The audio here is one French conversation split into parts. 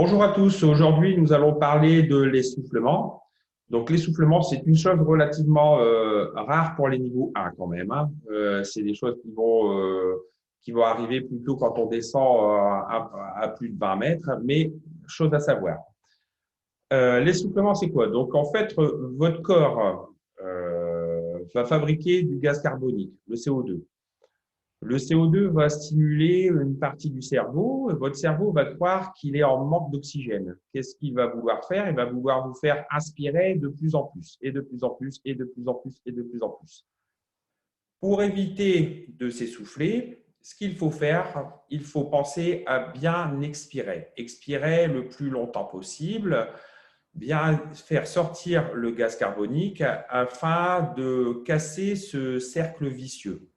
Bonjour à tous. Aujourd'hui, nous allons parler de l'essoufflement. Donc, l'essoufflement, c'est une chose relativement rare pour les niveaux 1 quand même, hein. C'est des choses qui vont arriver plutôt quand on descend à plus de 20 mètres, mais chose à savoir. L'essoufflement, c'est quoi? Donc, en fait, votre corps va fabriquer du gaz carbonique, le CO2. Le CO2 va stimuler une partie du cerveau. Votre cerveau va croire qu'il est en manque d'oxygène. Qu'est-ce qu'il va vouloir faire? Il va vouloir vous faire aspirer de plus en plus, et de plus en plus, et de plus en plus, et de plus en plus. Pour éviter de s'essouffler, ce qu'il faut faire, il faut penser à bien expirer. Expirer le plus longtemps possible, bien faire sortir le gaz carbonique afin de casser ce cercle vicieux.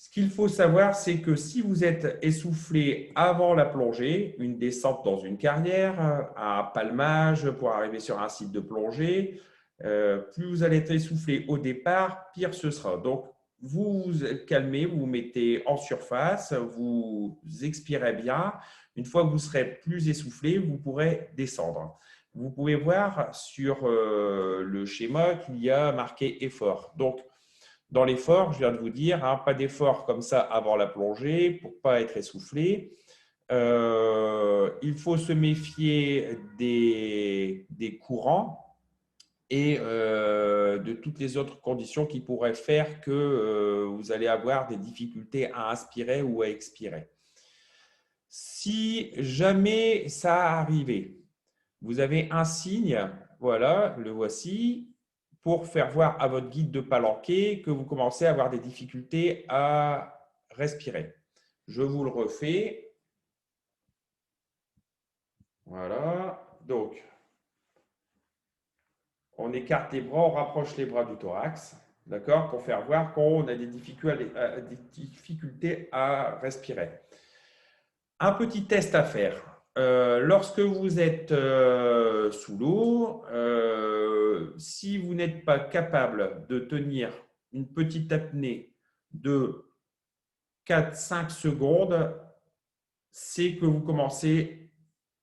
Ce qu'il faut savoir, c'est que si vous êtes essoufflé avant la plongée, une descente dans une carrière, un palmage pour arriver sur un site de plongée, plus vous allez être essoufflé au départ, pire ce sera. Donc, vous vous calmez, vous vous mettez en surface, vous expirez bien. Une fois que vous serez plus essoufflé, vous pourrez descendre. Vous pouvez voir sur le schéma qu'il y a marqué effort. Donc, dans l'effort, je viens de vous dire, hein, pas d'effort comme ça avant la plongée pour ne pas être essoufflé. Il faut se méfier des courants et de toutes les autres conditions qui pourraient faire que vous allez avoir des difficultés à inspirer ou à expirer. Si jamais ça arrivait, vous avez un signe, voilà, le voici, pour faire voir à votre guide de palanquet que vous commencez à avoir des difficultés à respirer. Je vous le refais. Voilà. Donc, on écarte les bras, on rapproche les bras du thorax, d'accord, pour faire voir qu'on a des difficultés à respirer. Un petit test à faire. Lorsque vous êtes sous l'eau, si vous n'êtes pas capable de tenir une petite apnée de 4-5 secondes, c'est que vous commencez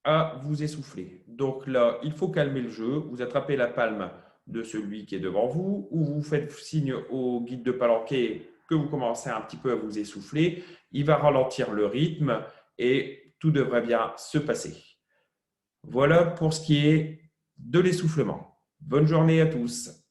à vous essouffler. Donc là, il faut calmer le jeu. Vous attrapez la palme de celui qui est devant vous ou vous faites signe au guide de palanquet que vous commencez un petit peu à vous essouffler. Il va ralentir le rythme et tout devrait bien se passer. Voilà pour ce qui est de l'essoufflement. Bonne journée à tous.